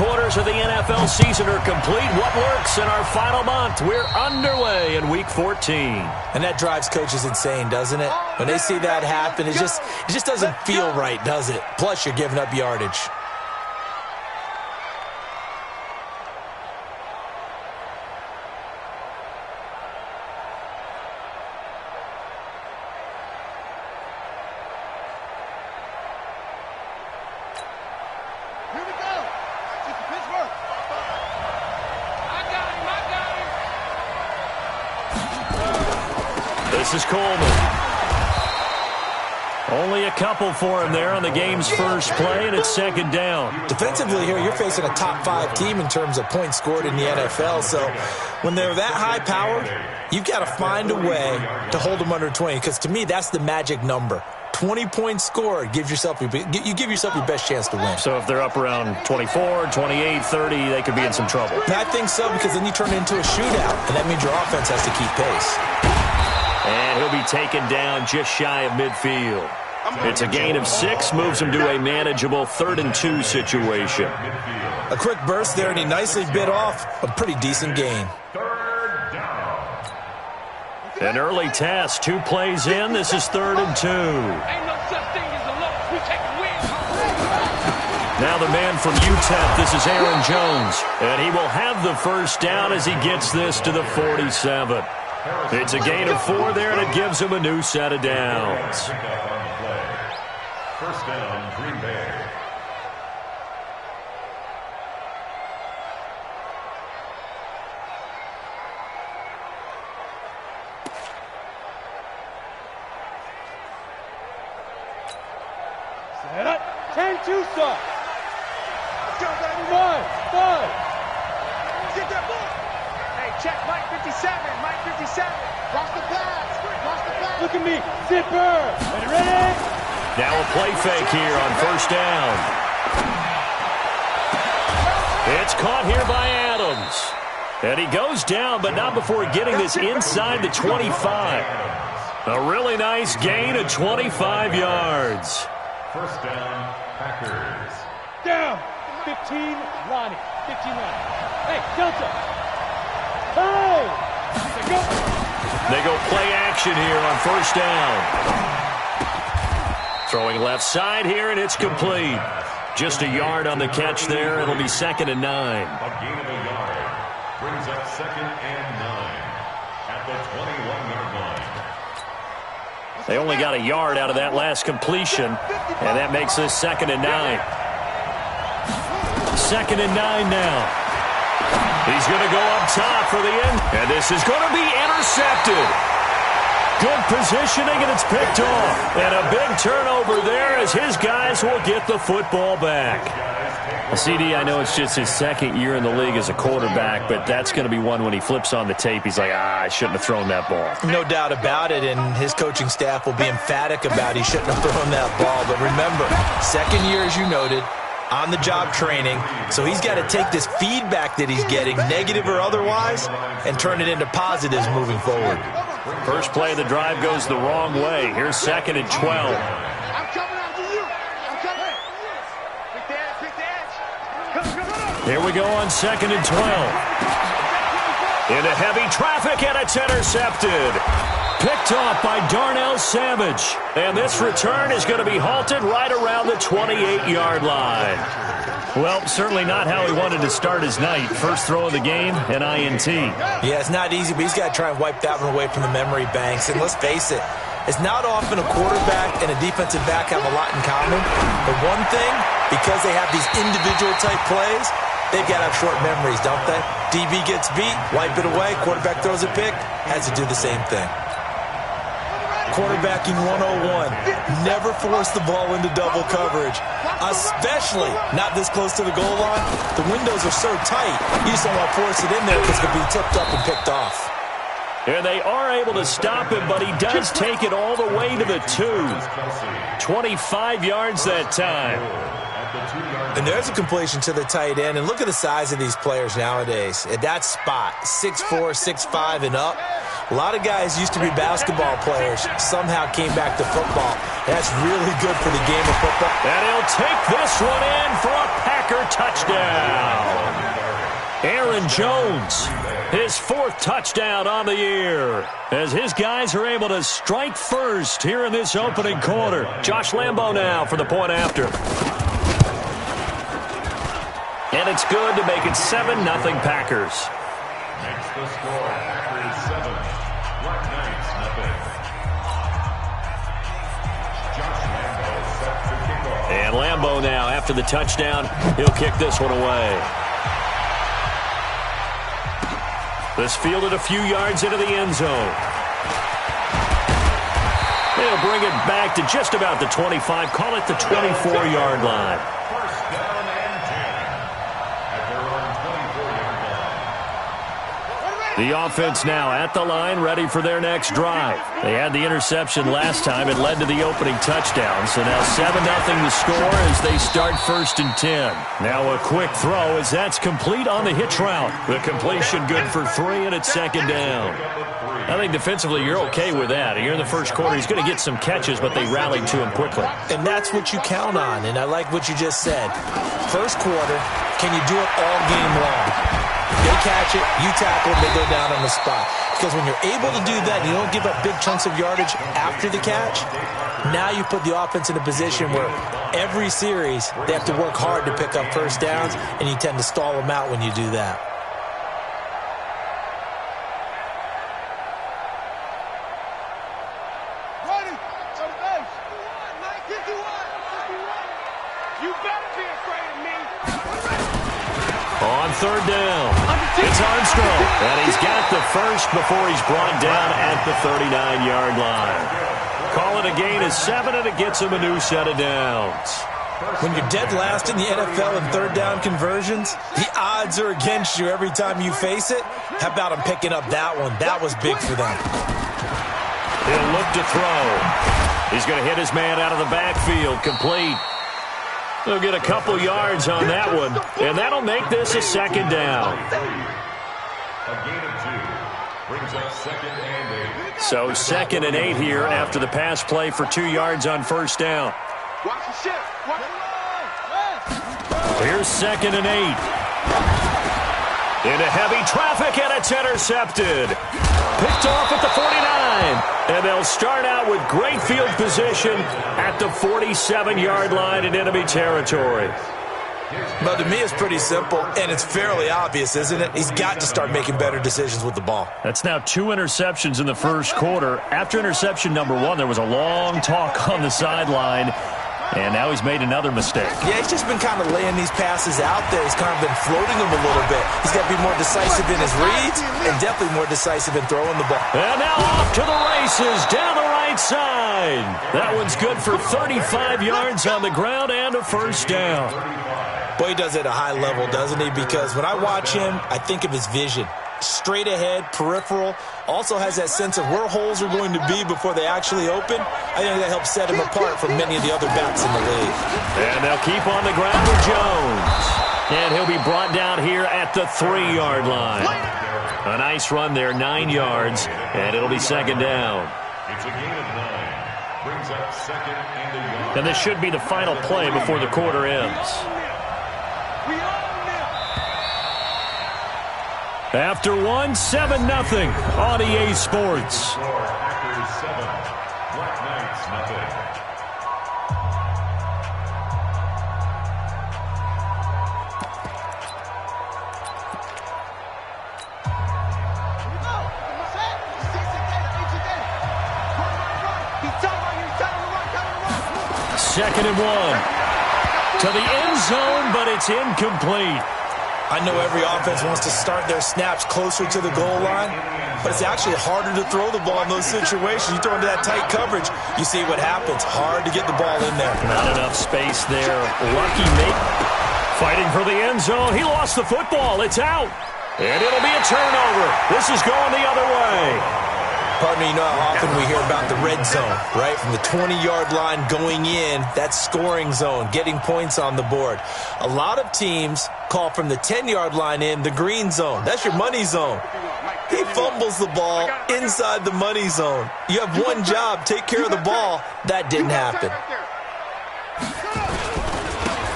quarters of the NFL season are complete. What works in our final month? We're underway in Week 14. And that drives coaches insane, doesn't it? When they see that happen, it just doesn't feel right, does it? Plus, you're giving up yardage. This is Coleman. Only a couple for him there on the game's first play, and it's second down. Defensively here, you're facing a top-5 team in terms of points scored in the NFL, so when they're that high-powered, you've got to find a way to hold them under 20, because to me, that's the magic number. 20 points scored, you give yourself your best chance to win. So if they're up around 24, 28, 30, they could be in some trouble. And I think so, because then you turn it into a shootout, and that means your offense has to keep pace. And he'll be taken down just shy of midfield. It's a gain of 6, moves him to a manageable 3rd and 2 situation. A quick burst there, and he nicely bit off a pretty decent gain. An early test, 2 plays in. This is 3rd and 2. Now the man from UTEP, this is Aaron Jones. And he will have the first down as he gets this to the 47. It's a gain of 4 there, and it gives him a new set of downs. First down, Green Bay. Set up. 10-2 stop. Let's go, baby. 5. Get that ball. Hey, check Mike 57. Mike 57. Cross the pass. Cross the pass. Look at me. Zipper. Ready? Now a play fake here on first down. It's caught here by Adams. And he goes down, but not before getting this inside the 25. A really nice gain of 25 yards. First down, Packers. Down. 15, Ronnie. 15, Ronnie. Hey, Delta. Hey! They go play action here on first down. Throwing left side here, and it's complete. Just a yard on the catch there. It'll be 2nd and 9. A gain of a yard brings up 2nd and 9 at the 21-yard line. They only got a yard out of that last completion, and that makes this 2nd and 9. 2nd and 9 now. He's going to go up top for the end, and this is going to be intercepted. Good positioning, and it's picked off. And a big turnover there as his guys will get the football back. CD, I know it's just his 2nd year in the league as a quarterback, but that's going to be one when he flips on the tape. He's like, I shouldn't have thrown that ball. No doubt about it, and his coaching staff will be emphatic about he shouldn't have thrown that ball. But remember, 2nd year, as you noted, on-the-job training, so he's got to take this feedback that he's getting, negative or otherwise, and turn it into positives moving forward. First play of the drive goes the wrong way. Here's 2nd and 12. I'm coming after you. I'm coming. Pick the edge. Come. Here we go on 2nd and 12. Into heavy traffic, and it's intercepted. Picked off by Darnell Savage. And this return is going to be halted right around the 28-yard line. Well, certainly not how he wanted to start his night. First throw of the game, an INT. Yeah, it's not easy, but he's got to try and wipe that one away from the memory banks. And let's face it, it's not often a quarterback and a defensive back have a lot in common. But one thing, because they have these individual-type plays, they've got to have short memories, don't they? DB gets beat, wipe it away, quarterback throws a pick, has to do the same thing. Quarterbacking 101. Never force the ball into double coverage, especially not this close to the goal line. The windows are so tight, you just don't want to force it in there because it'll be tipped up and picked off. And they are able to stop him, but he does take it all the way to the 2. 25 yards that time. And there's a completion to the tight end. And look at the size of these players nowadays. At that spot, 6'4", 6'5", and up. A lot of guys used to be basketball players, somehow came back to football. That's really good for the game of football. And he'll take this one in for a Packer touchdown. Aaron Jones, his 4th touchdown on the year, as his guys are able to strike first here in this opening quarter. Josh Lambo now for the point after. And it's good to make it 7-0 Packers. Makes the score Packers 7, Black Knights nothing. Josh Lambo set to kick off. And Lambo now, after the touchdown, he'll kick this one away. This fielded a few yards into the end zone. They'll bring it back to just about the 25, call it the 24-yard line. First down and 10 at their own 24-yard line. The offense now at the line, ready for their next drive. They had the interception last time. It led to the opening touchdown. So now 7-0 the score as they start 1st and 10. Now a quick throw as that's complete on the hitch route. The completion good for 3, and it's 2nd down. I think defensively you're okay with that. Here in the first quarter, he's going to get some catches, but they rallied to him quickly. And that's what you count on, and I like what you just said. First quarter, can you do it all game long? They catch it, you tackle them, they go down on the spot. Because when you're able to do that, you don't give up big chunks of yardage after the catch, now you put the offense in a position where every series they have to work hard to pick up first downs, and you tend to stall them out when you do that. On 3rd down, it's Armstrong, and he's got the first before he's brought down at the 39-yard line. Call it a gain of 7, and it gets him a new set of downs. When you're dead last in the NFL in 3rd down conversions, the odds are against you every time you face it. How about him picking up that one? That was big for them. He'll look to throw. He's going to hit his man out of the backfield, complete. They'll get a couple yards on that one, and that'll make this a 2nd down. A gain of 2 brings up 2nd and 8. So 2nd and 8 here after the pass play for 2 yards on 1st down. Watch the shit. Here's 2nd and 8. Into heavy traffic, and it's intercepted. Picked off at the 49. And they'll start out with great field position at the 47-yard line in enemy territory. But to me, it's pretty simple, and it's fairly obvious, isn't it? He's got to start making better decisions with the ball. That's now 2 interceptions in the first quarter. After interception number 1, there was a long talk on the sideline. And now he's made another mistake. Yeah, he's just been kind of laying these passes out there. He's kind of been floating them a little bit. He's got to be more decisive in his reads and definitely more decisive in throwing the ball. And now off to the races down the right side. That one's good for 35 yards on the ground and a 1st down. Boy, he does it at a high level, doesn't he? Because when I watch him, I think of his vision. Straight ahead, peripheral, also has that sense of where holes are going to be before they actually open. I think that helps set him apart from many of the other backs in the league. And they'll keep on the ground with Jones. And he'll be brought down here at the 3-yard line. A nice run there, 9 yards, and it'll be 2nd down. It's a gain of 9. Brings up 2nd and a yard. And this should be the final play before the quarter ends. After 1, 7-0 on EA Sports. Packers 7, Black Knights nothing. Second and 1 to the end zone, but it's incomplete. I know every offense wants to start their snaps closer to the goal line, but it's actually harder to throw the ball in those situations. You throw into that tight coverage, you see what happens. Hard to get the ball in there. Not enough space there. Lucky mate fighting for the end zone. He lost the football. It's out. And it'll be a turnover. This is going the other way. Partner, you know how often we hear about the red zone, right? From the 20-yard line going in, that's scoring zone, getting points on the board. A lot of teams call from the 10-yard line in the green zone. That's your money zone. He fumbles the ball inside the money zone. You have one job, take care of the ball. That didn't happen.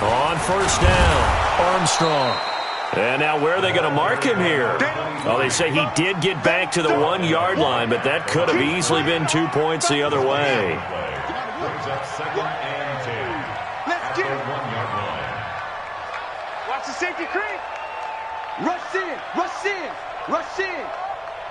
On 1st down, Armstrong. And now where are they going to mark him here? Well, they say he did get back to the 1-yard line, but that could have easily been 2 points the other way. Brings up second and 10 at the 1-yard line. Watch the safety creep. Rush in, rush in, rush in.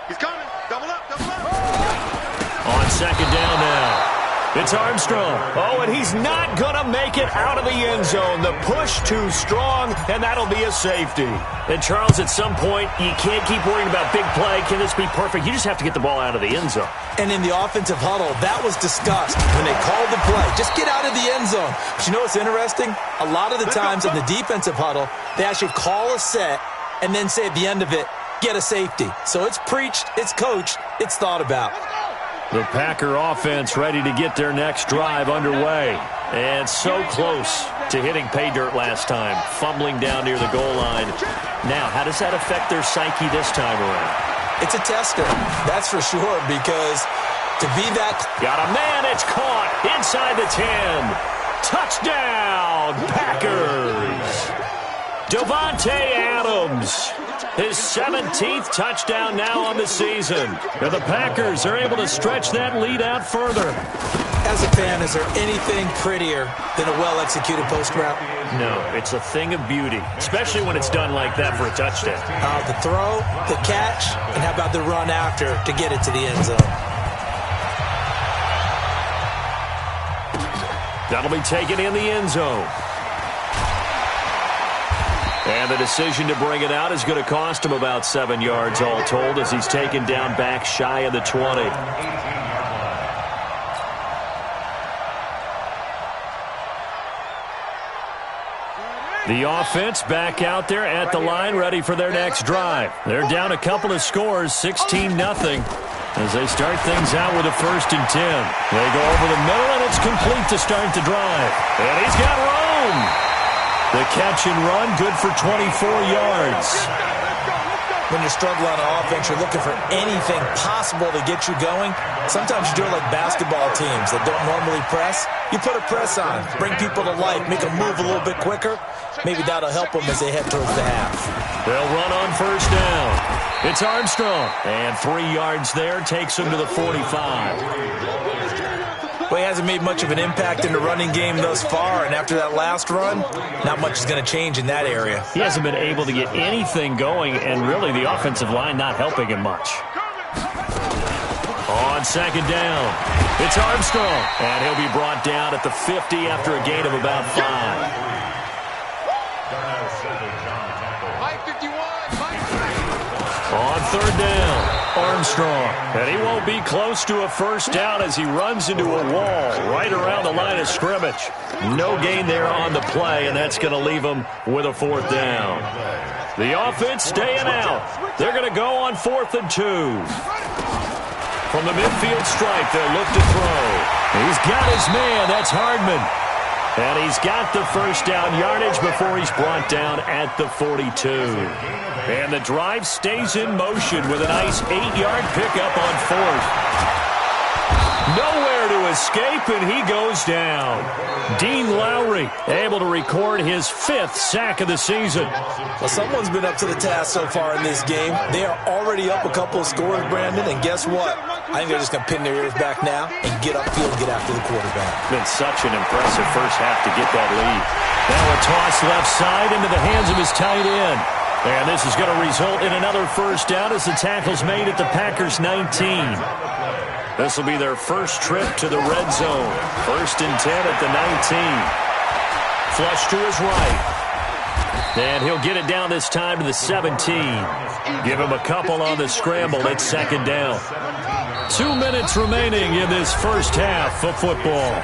He's coming. Double up, double up. On second down now. It's Armstrong. Oh, and he's not going to make it out of the end zone. The push too strong, and that'll be a safety. And, Charles, at some point, you can't keep worrying about big play. Can this be perfect? You just have to get the ball out of the end zone. And in the offensive huddle, that was discussed when they called the play. Just get out of the end zone. But you know what's interesting? A lot of the times in the defensive huddle, they actually call a set and then say at the end of it, get a safety. So it's preached, it's coached, it's thought about. The Packer offense ready to get their next drive underway. And so close to hitting pay dirt last time, fumbling down near the goal line. Now, how does that affect their psyche this time around? It's a tester, that's for sure, because to be that... Got a man, it's caught inside the 10. Touchdown, Packers! Davante Adams. His 17th touchdown now on the season. And the Packers are able to stretch that lead out further. As a fan, is there anything prettier than a well-executed post route? No, it's a thing of beauty, especially when it's done like that for a touchdown. The throw, the catch, and how about the run after to get it to the end zone? That'll be taken in the end zone. And the decision to bring it out is going to cost him about 7 yards all told as he's taken down back shy of the 20. The offense back out there at the line ready for their next drive. They're down a couple of scores, 16-0, as they start things out with a 1st and 10. They go over the middle, and it's complete to start the drive. And he's got room. The catch and run, good for 24 yards. When you're struggling on offense, you're looking for anything possible to get you going. Sometimes you do it like basketball teams that don't normally press. You put a press on, bring people to life, make them move a little bit quicker. Maybe that'll help them as they head towards the half. They'll run on 1st down. It's Armstrong. And 3 yards there takes him to the 45. Well, he hasn't made much of an impact in the running game thus far, and after that last run, not much is going to change in that area. He hasn't been able to get anything going, and really the offensive line not helping him much. On 2nd down, it's Armstrong, and he'll be brought down at the 50 after a gain of about 5. On 3rd down, Armstrong. And he won't be close to a 1st down as he runs into a wall right around the line of scrimmage. No gain there on the play, and that's going to leave him with a 4th down. The offense staying out. They're going to go on 4th and 2. From the midfield stripe, they'll look to throw. He's got his man. That's Hardman. And he's got the 1st down yardage before he's brought down at the 42. And the drive stays in motion with a nice 8-yard pickup on 4th. Nowhere to escape, and he goes down. Dean Lowry able to record his 5th sack of the season. Well, someone's been up to the task so far in this game. They are already up a couple of scores, Brandon, and guess what? I think they're just going to pin their ears back now and get upfield and get after the quarterback. Been such an impressive first half to get that lead. Now a toss left side into the hands of his tight end. And this is going to result in another 1st down as the tackle's made at the Packers' 19. This will be their first trip to the red zone. 1st and 10 at the 19. Flush to his right. And he'll get it down this time to the 17. Give him a couple on the scramble. It's 2nd down. 2 minutes remaining in this first half of football.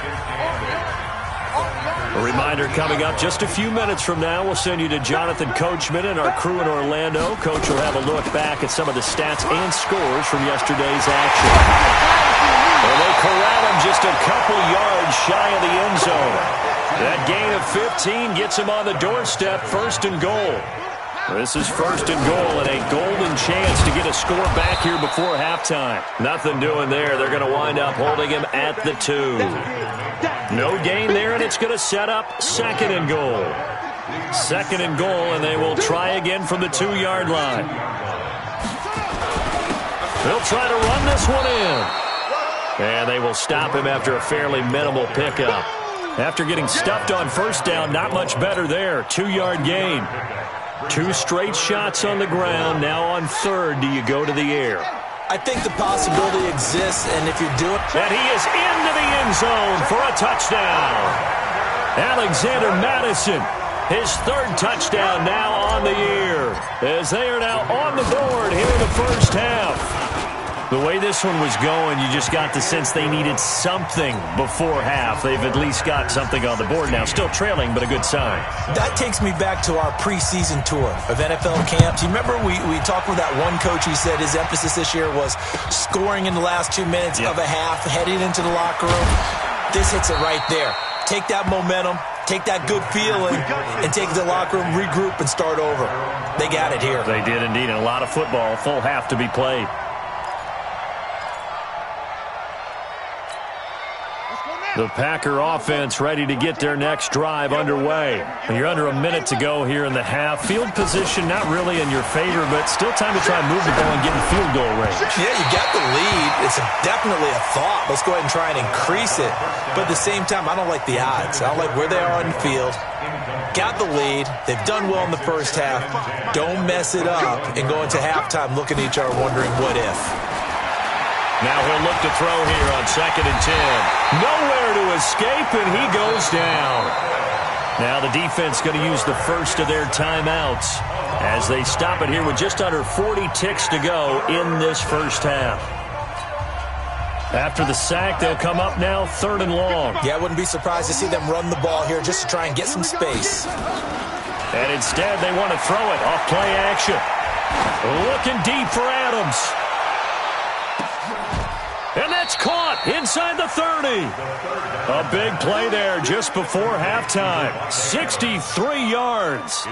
A reminder coming up just a few minutes from now. We'll send you to Jonathan Coachman and our crew in Orlando. Coach will have a look back at some of the stats and scores from yesterday's action. And they corral him just a couple yards shy of the end zone. That gain of 15 gets him on the doorstep, 1st and goal. This is 1st and goal and a golden chance to get a score back here before halftime. Nothing doing there. They're going to wind up holding him at the 2. No gain there, and it's going to set up 2nd and goal. 2nd and goal, and they will try again from the 2-yard line. They'll try to run this one in. And they will stop him after a fairly minimal pickup. After getting stuffed on 1st down, not much better there. 2-yard gain. 2 straight shots on the ground. Now on 3rd, do you go to the air? I think the possibility exists, and if you're doing... And he is into the end zone for a touchdown. Alexander Madison, his 3rd touchdown now on the year, as they are now on the board here in the 1st half. The way this one was going, you just got the sense they needed something before half. They've at least got something on the board now. Still trailing, but a good sign. That takes me back to our preseason tour of NFL camps. You remember we talked with that one coach who said his emphasis this year was scoring in the last 2 minutes of a half, heading into the locker room. This hits it right there. Take that momentum, take that good feeling, and take the locker room, regroup, and start over. They got it here. They did indeed, and a lot of football, full half to be played. The Packer offense ready to get their next drive underway. You're under a minute to go here in the half. Field position not really in your favor, but still time to try and move the ball and get in field goal range. Yeah, you got the lead. It's definitely a thought. Let's go ahead and try and increase it. But at the same time, I don't like the odds. I don't like where they are on the field. Got the lead. They've done well in the 1st half. Don't mess it up and go into halftime looking at each other wondering what if. Now he'll look to throw here on 2nd and 10. Nowhere to escape, and he goes down. Now the defense going to use the first of their timeouts as they stop it here with just under 40 ticks to go in this 1st half. After the sack, they'll come up now 3rd and long. Yeah, I wouldn't be surprised to see them run the ball here just to try and get some space. And instead, they want to throw it off play action. Looking deep for Adams. And that's caught inside the 30. A big play there just before halftime. 63 yards.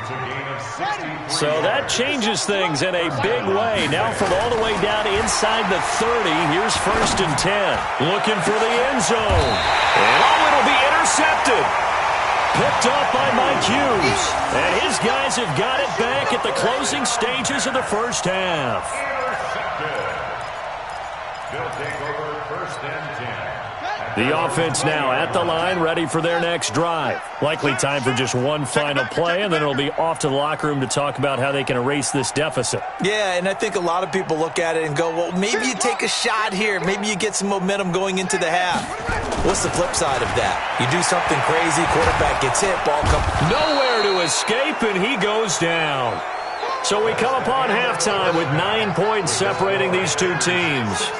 So that changes things in a big way. Now from all the way down inside the 30, here's 1st and 10. Looking for the end zone. And it'll be intercepted. Picked off by Mike Hughes. And his guys have got it back at the closing stages of the 1st half. They'll take over 1st and 10. The offense now at the line, ready for their next drive. Likely time for just one final play, and then it'll be off to the locker room to talk about how they can erase this deficit. Yeah, and I think a lot of people look at it and go, well, maybe you take a shot here. Maybe you get some momentum going into the half. What's the flip side of that? You do something crazy, quarterback gets hit, ball comes. Nowhere to escape, and he goes down. So we come upon halftime with 9 points separating these two teams.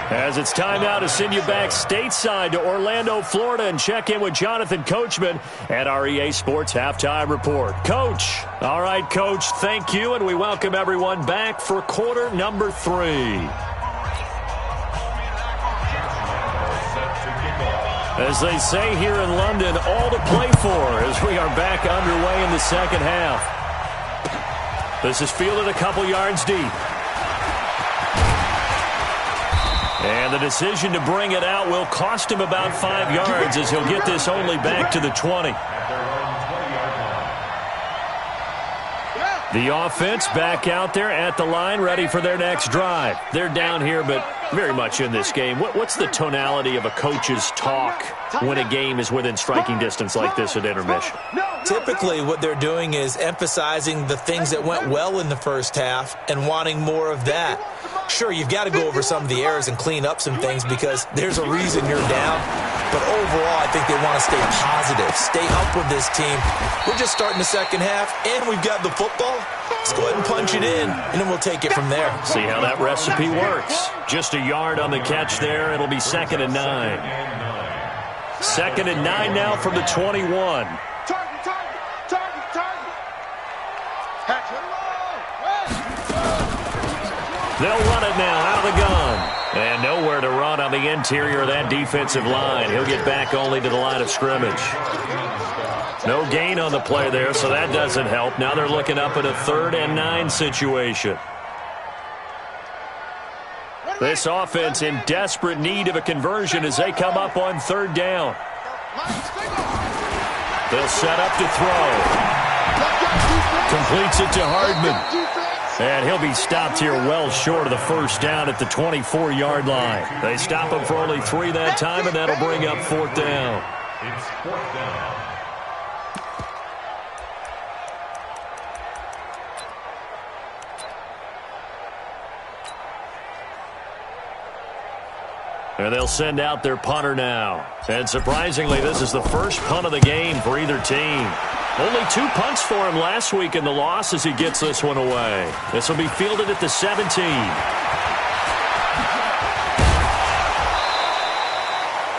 As it's time now to send you back stateside to Orlando, Florida, and check in with Jonathan Coachman at our EA Sports Halftime Report. Coach. All right, Coach, thank you, and we welcome everyone back for quarter number 3. As they say here in London, all to play for as we are back underway in the 2nd half. This is fielded a couple yards deep. And the decision to bring it out will cost him about 5 yards as he'll get this only back to the 20. The offense back out there at the line, ready for their next drive. They're down here, but very much in this game. What's the tonality of a coach's talk when a game is within striking distance like this at intermission? Typically, what they're doing is emphasizing the things that went well in the 1st half and wanting more of that. Sure, you've got to go over some of the errors and clean up some things because there's a reason you're down. But overall, I think they want to stay positive, stay up with this team. We're just starting the 2nd half, and we've got the football. Let's go ahead and punch it in, and then we'll take it from there. See how that recipe works. Just a yard on the catch there. It'll be 2nd and 9. 2nd and 9 now from the 21. They'll run it now out of the gun. And nowhere to run on the interior of that defensive line. He'll get back only to the line of scrimmage. No gain on the play there, so that doesn't help. Now they're looking up at a 3rd and 9 situation. This offense in desperate need of a conversion as they come up on 3rd down. They'll set up to throw. Completes it to Hardman. And he'll be stopped here well short of the first down at the 24-yard line. They stop him for only 3 that time, and that'll bring up 4th down. It's 4th down. And they'll send out their punter now. And surprisingly, this is the first punt of the game for either team. Only 2 punts for him last week in the loss as he gets this one away. This will be fielded at the 17.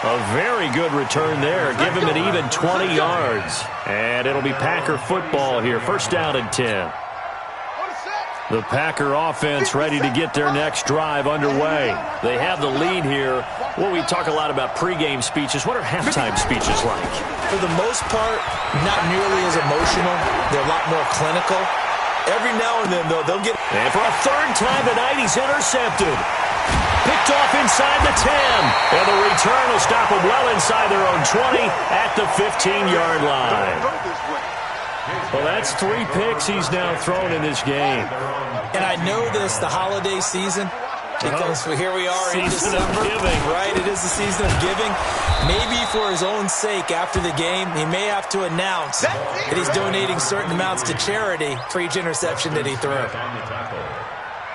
A very good return there. Give him an even 20 yards. And it'll be Packer football here. First down and 10. The Packer offense ready to get their next drive underway. They have the lead here. Well, we talk a lot about pregame speeches. What are halftime speeches like? For the most part, not nearly as emotional. They're a lot more clinical. Every now and then, though, they'll get... And for a 3rd time tonight, he's intercepted. Picked off inside the 10. And the return will stop him well inside their own 20 at the 15-yard line. Well, that's 3 picks he's now thrown in this game. And I know this, the holiday season, because here we are in December. Right, it is the season of giving. Maybe for his own sake, after the game, he may have to announce that he's donating certain amounts to charity for each interception that he threw.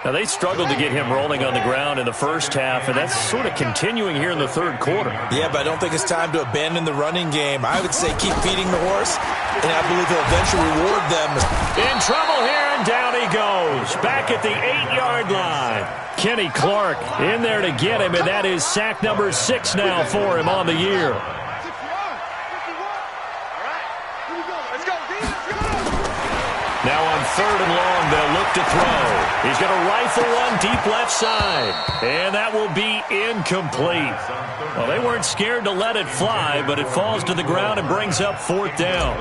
Now, they struggled to get him rolling on the ground in the first half, and that's sort of continuing here in the 3rd quarter. Yeah, but I don't think it's time to abandon the running game. I would say keep feeding the horse, and I believe he'll eventually reward them. In trouble here, and down he goes. Back at the 8-yard line. Kenny Clark in there to get him, and that is sack number 6 now for him on the year. Now on 3rd and long, they'll look to throw. He's going to rifle one deep left side. And that will be incomplete. Well, they weren't scared to let it fly, but it falls to the ground and brings up 4th down.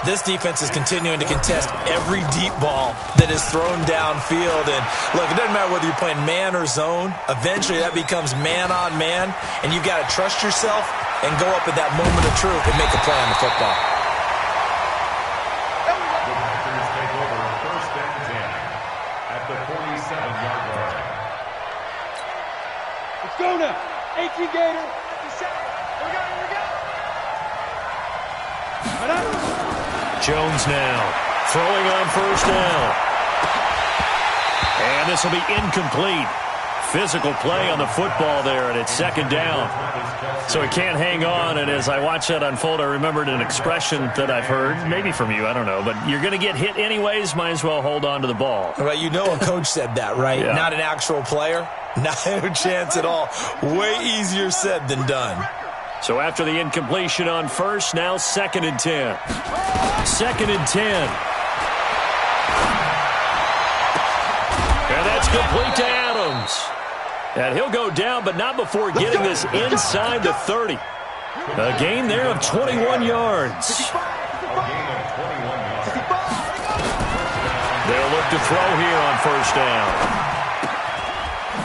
This defense is continuing to contest every deep ball that is thrown downfield. And, look, it doesn't matter whether you're playing man or zone. Eventually, that becomes man-on-man, and you've got to trust yourself and go up at that moment of truth and make a play on the football. Go now. 18 Gator. Jones now throwing on 1st down. And this will be incomplete. Physical play on the football there, and it's 2nd down. So he can't hang on, and as I watched that unfold, I remembered an expression that I've heard, maybe from you, I don't know, but you're going to get hit anyways, might as well hold on to the ball. Well, you know a coach said that, right? Yeah. Not an actual player. Not a chance at all. Way easier said than done. So after the incompletion on 1st, now 2nd and 10. 2nd and 10. And that's complete to Adams. And he'll go down, but not before getting this inside the 30. A gain there of 21 yards. They'll look to throw here on 1st down.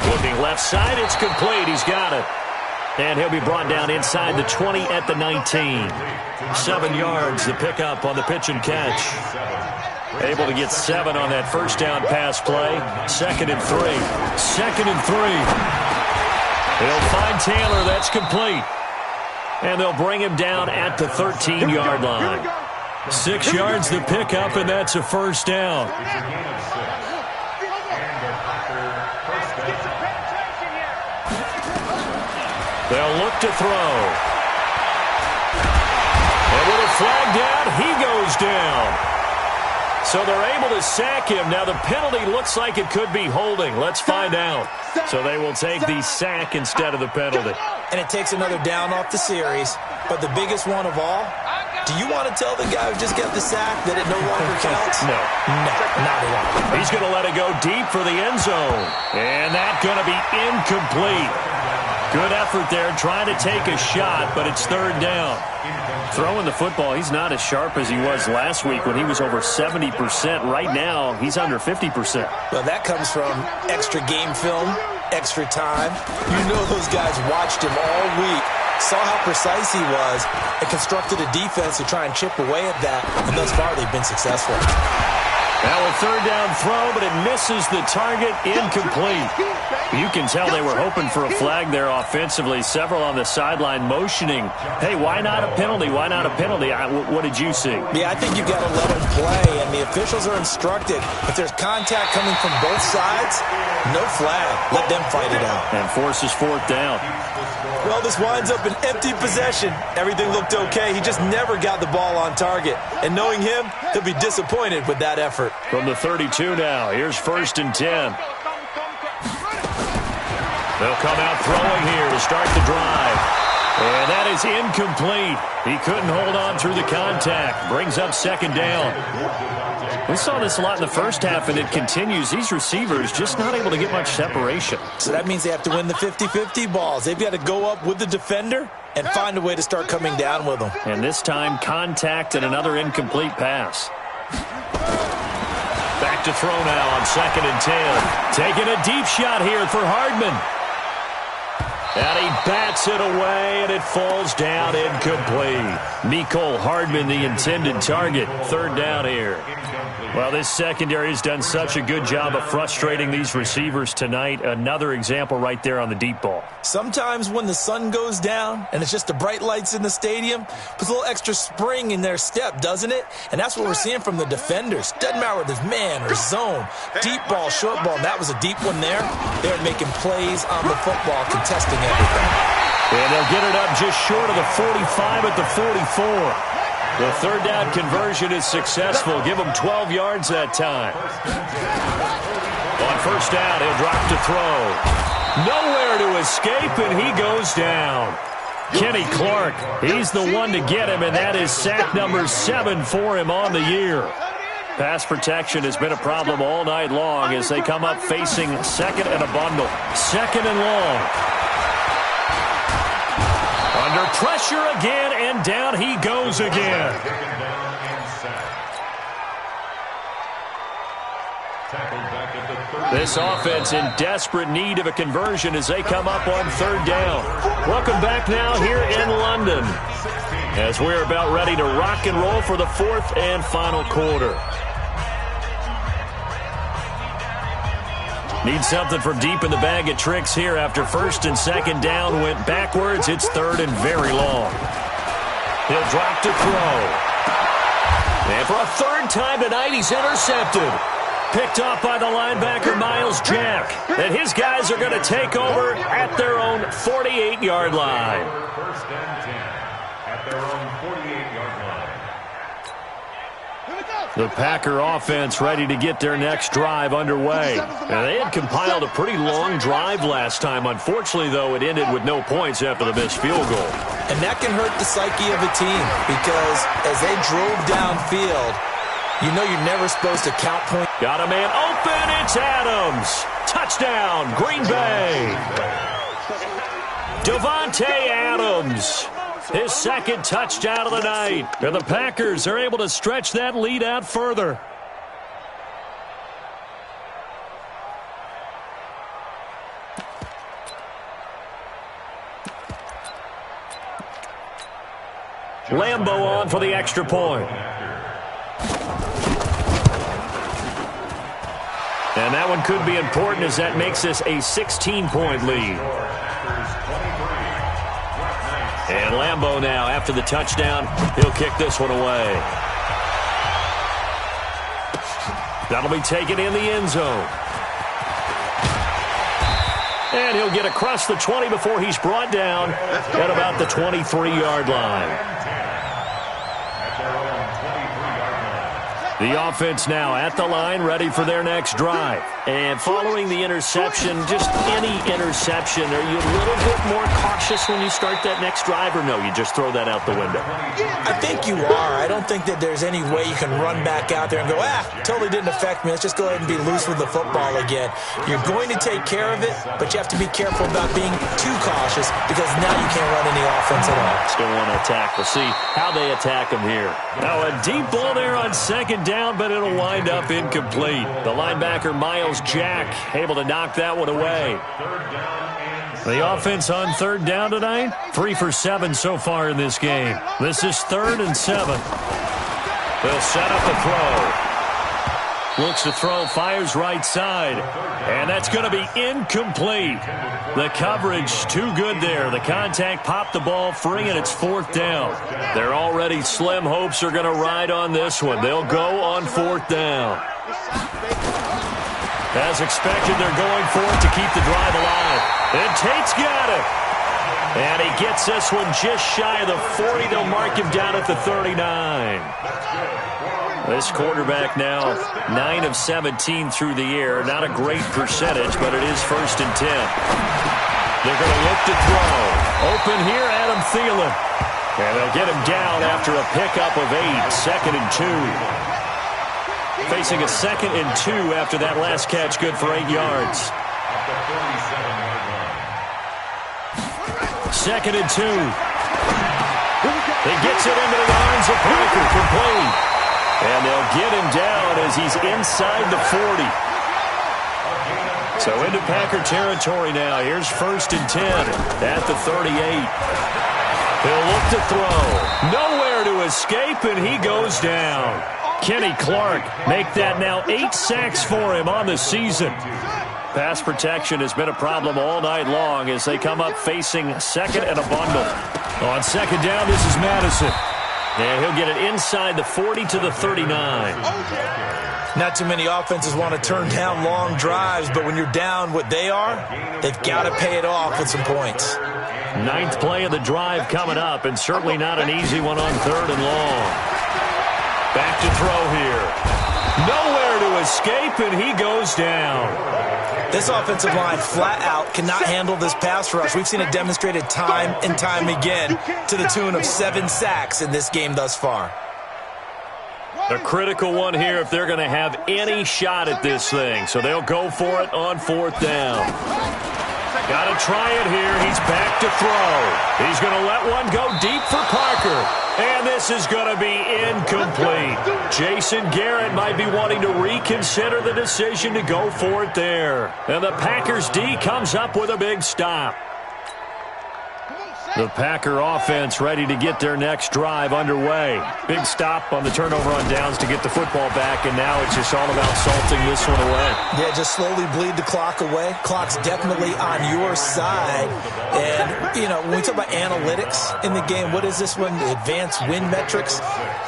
Looking left side, it's complete. He's got it. And he'll be brought down inside the 20 at the 19. 7 yards, the pickup on the pitch and catch. Able to get 7 on that 1st down pass play. 2nd and 3. 2nd and 3. They'll find Taylor. That's complete. And they'll bring him down at the 13-yard line. 6 yards, the pickup, and that's a 1st down. They'll look to throw. And with a flag down, he goes down. So they're able to sack him. Now the penalty looks like it could be holding. Let's find out. So they will take the sack instead of the penalty. And it takes another down off the series. But the biggest one of all, do you want to tell the guy who just got the sack that it no longer counts? No. No, not at all. He's going to let it go deep for the end zone. And that's going to be incomplete. Good effort there, trying to take a shot, but it's 3rd down. Throwing the football, he's not as sharp as he was last week when he was over 70%. Right now, he's under 50%. Well, that comes from extra game film, extra time. You know those guys watched him all week saw how precise he was, and constructed a defense to try and chip away at that, and thus far they've been successful. Now a third down throw, but it misses the target, incomplete. You can tell they were hoping for a flag there offensively. Several on the sideline motioning, hey, why not a penalty? Why not a penalty? What did you see? Yeah, I think you've got to let them play, and the officials are instructed. If there's contact coming from both sides, no flag. Let them fight it out. And forces fourth down. Well, this winds up an empty possession. Everything looked okay. He just never got the ball on target. And knowing him, he'll be disappointed with that effort. From the 32 now, here's 1st and 10. They'll come out throwing here to start the drive. And that is incomplete. He couldn't hold on through the contact. Brings up 2nd down. We saw this a lot in the first half, and it continues. These receivers just not able to get much separation. So that means they have to win the 50-50 balls. They've got to go up with the defender and find a way to start coming down with them. And this time, contact and another incomplete pass. Back to throw now on 2nd and 10. Taking a deep shot here for Hardman. And he bats it away, and it falls down incomplete. Mecole Hardman, the intended target. 3rd down here. Well, this secondary has done such a good job of frustrating these receivers tonight. Another example right there on the deep ball. Sometimes when the sun goes down and it's just the bright lights in the stadium, puts a little extra spring in their step, doesn't it? And that's what we're seeing from the defenders. Doesn't matter whether it's man or zone, deep ball, short ball. And that was a deep one there. They're making plays on the football, contesting everything. And they'll get it up just short of the 45 at the 44. The 3rd down conversion is successful. Give him 12 yards that time. On 1st down, he'll drop to throw. Nowhere to escape, and he goes down. Kenny Clark, he's the one to get him, and that is sack number 7 for him on the year. Pass protection has been a problem all night long as they come up facing 2nd and a bundle. 2nd and long. Under pressure again, and down he goes again. This offense in desperate need of a conversion as they come up on 3rd down. Welcome back now here in London as we're about ready to rock and roll for the 4th and final quarter. Need something from deep in the bag of tricks here after 1st and 2nd down went backwards. It's 3rd and very long. He'll drop to throw. And for a 3rd time tonight, he's intercepted. Picked off by the linebacker, Miles Jack. And his guys are going to take over at their own 48-yard line. 1st and 10 at their own 48-yard line. The Packer offense ready to get their next drive underway. Now, they had compiled a pretty long drive last time. Unfortunately, though, it ended with no points after the missed field goal. And that can hurt the psyche of a team because as they drove downfield, you know you're never supposed to count points. Got a man open. It's Adams. Touchdown, Green Bay. Davante Adams. His 2nd touchdown of the night. And the Packers are able to stretch that lead out further. Lambo on for the extra point. And that one could be important as that makes this a 16-point lead. And Lambo now, after the touchdown, he'll kick this one away. That'll be taken in the end zone. And he'll get across the 20 before he's brought down at about the 23-yard line. The offense now at the line, ready for their next drive. And following the interception, just any interception, are you a little bit more cautious when you start that next drive, or no, you just throw that out the window? I think you are. I don't think that there's any way you can run back out there and go, totally didn't affect me. Let's just go ahead and be loose with the football again. You're going to take care of it, but you have to be careful about being too cautious because now you can't run any offense at all. Still want to attack. We'll see how they attack them here. Now a deep ball there on 2nd down, but it'll wind up incomplete. The linebacker, Miles Jack, able to knock that one away. 3rd down and The offense on third down tonight, 3 for 7 so far in this game. This is 3rd and 7. They'll set up a throw. Looks to throw, fires right side. And that's going to be incomplete. The coverage too good there. The contact popped the ball free, and it's 4th down. Their already slim hopes are going to ride on this one. They'll go on 4th down. As expected, they're going for it to keep the drive alive. And Tate's got it. And he gets this one just shy of the 40. They'll mark him down at the 39. This quarterback now 9 of 17 through the air. Not a great percentage, but it is 1st and 10. They're going to look to throw. Open here, Adam Thielen. And they'll get him down after a pickup of 8. 2nd and 2. Facing a 2nd and 2 after that last catch, good for 8 yards. 2nd and 2. He gets it into the arms of Parker, complete. And they'll get him down as he's inside the 40. So into Packer territory now. Here's 1st and 10 at the 38. He'll look to throw. Nowhere to escape, and he goes down. Kenny Clark make that now 8 sacks for him on the season. Pass protection has been a problem all night long as they come up facing 2nd and a bundle. On 2nd down, this is Madison. And he'll get it inside the 40 to the 39. Not too many offenses want to turn down long drives, but when you're down what they are, they've got to pay it off with some points. 9th play of the drive coming up, and certainly not an easy one on 3rd and long. Back to throw here. Nowhere to escape, and he goes down. This offensive line flat out cannot handle this pass rush. We've seen it demonstrated time and time again to the tune of 7 sacks in this game thus far. A critical one here if they're going to have any shot at this thing. So they'll go for it on 4th down. Got to try it here. He's back to throw. He's going to let one go deep for Parker. And this is going to be incomplete. Jason Garrett might be wanting to reconsider the decision to go for it there. And the Packers D comes up with a big stop. The Packer offense ready to get their next drive underway. Big stop on the turnover on downs to get the football back, and now it's just all about salting this one away. Yeah, just slowly bleed the clock away. Clock's definitely on your side. And, you know, when we talk about analytics in the game, what is this one? The advanced win metrics?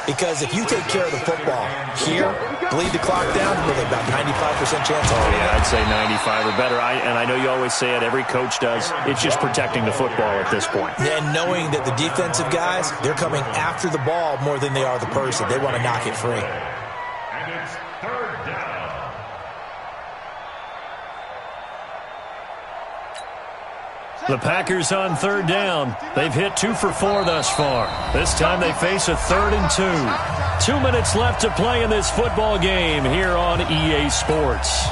Because if you take care of the football here, bleed the clock down, with about 95% chance of winning. Yeah, I'd say 95 or better. And I know you always say it, every coach does. It's just protecting the football at this point. And knowing that the defensive guys, they're coming after the ball more than they are the person. They want to knock it free. And it's 3rd down. The Packers on 3rd down. They've hit 2 for 4 thus far. This time they face a 3rd and 2. 2 minutes left to play in this football game here on EA Sports.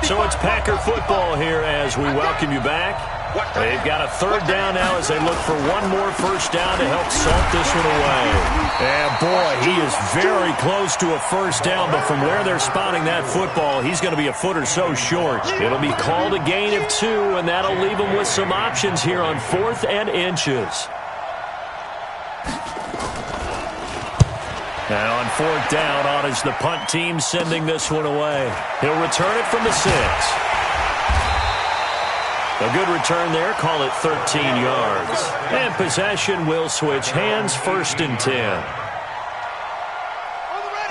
So it's Packer football here as we welcome you back. They've got a 3rd down now as they look for one more 1st down to help salt this one away. And boy, he is very close to a 1st down, but from where they're spotting that football, he's going to be a foot or so short. It'll be called a gain of 2, and that'll leave him with some options here on 4th and inches. And on 4th down, on is the punt team sending this one away. He'll return it from the 6. A good return there, call it 13 yards. And possession will switch hands, 1st and 10.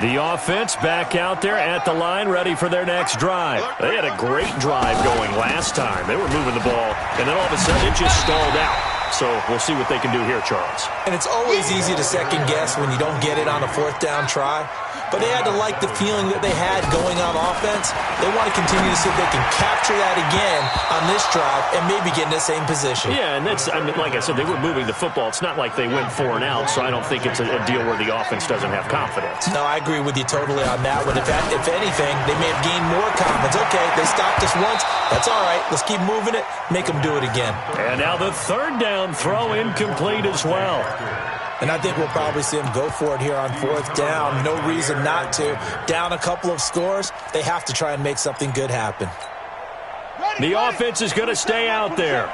The offense back out there at the line, ready for their next drive. They had a great drive going last time. They were moving the ball, and then all of a sudden it just stalled out. So we'll see what they can do here, Charles. And it's always easy to second guess when you don't get it on a 4th down try. But they had to like the feeling that they had going on offense. They want to continue to see if they can capture that again on this drive and maybe get in the same position. Yeah, and that's, I mean, like I said, they were moving the football. It's not like they went 4 and out, so I don't think it's a deal where the offense doesn't have confidence. No, I agree with you totally on that one. If anything, they may have gained more confidence. Okay, they stopped us once. That's all right. Let's keep moving it. Make them do it again. And now the 3rd down throw incomplete as well. And I think we'll probably see him go for it here on 4th down. No reason not to. Down a couple of scores, they have to try and make something good happen. The offense is going to stay out there.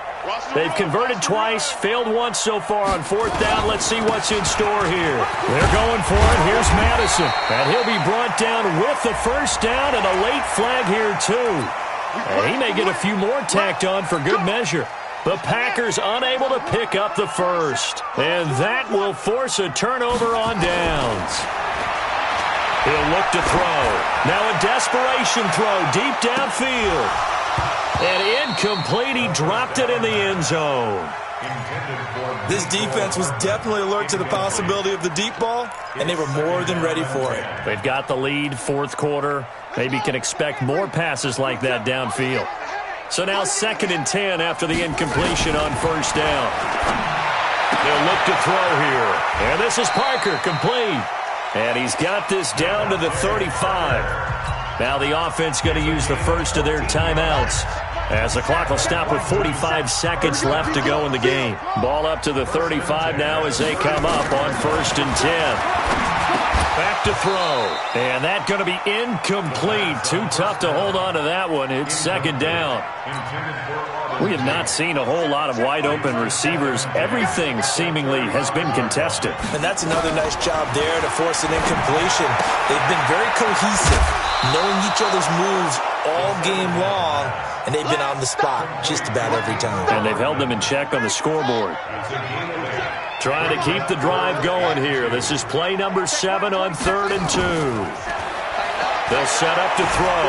They've converted twice, failed once so far on fourth down. Let's see what's in store here. They're going for it. Here's Madison. And he'll be brought down with the first down and a late flag here, too. And he may get a few more tacked on for good measure. The Packers unable to pick up the first. And that will force a turnover on downs. He'll look to throw. Now a desperation throw deep downfield. And incomplete. He dropped it in the end zone. This defense was definitely alert to the possibility of the deep ball, and they were more than ready for it. They've got the lead, fourth quarter. Maybe can expect more passes like that downfield. So now 2nd and 10 after the incompletion on first down. They'll look to throw here. And this is Parker, complete. And he's got this down to the 35. Now the offense going to use the first of their timeouts, as the clock will stop with 45 seconds left to go in the game. Ball up to the 35 now as they come up on 1st and 10. Back to throw. And that going to be incomplete. Too tough to hold on to that one. It's 2nd down. We have not seen a whole lot of wide-open receivers. Everything seemingly has been contested. And that's another nice job there to force an incompletion. They've been very cohesive, knowing each other's moves all game long, and they've been on the spot just about every time. And they've held them in check on the scoreboard. Trying to keep the drive going here. This is play number 7 on 3rd and 2. They'll set up to throw.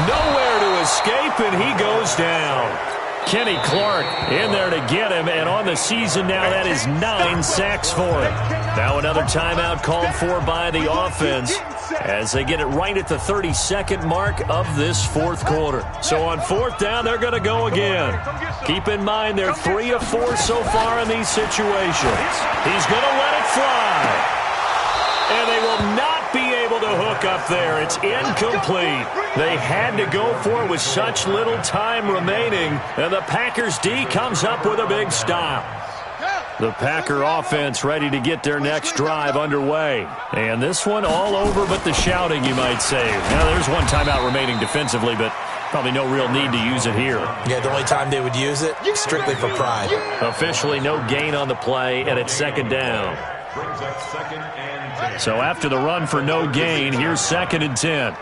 Nowhere to escape, and he goes down. Kenny Clark in there to get him, and on the season now, that is 9 sacks for him. Now another timeout called for by the offense as they get it right at the 32nd mark of this fourth quarter. So on 4th down, they're going to go again. Keep in mind, they're 3 of 4 so far in these situations. He's going to let it fly. And they will not be able to hook up there. It's incomplete. They had to go for it with such little time remaining. And the Packers D comes up with a big stop. The Packer offense ready to get their next drive underway. And this one all over but the shouting, you might say. Now, there's one timeout remaining defensively, but probably no real need to use it here. Yeah, the only time they would use it, strictly for pride. Officially no gain on the play, and it's 2nd down. So after the run for no gain, here's 2nd and 10.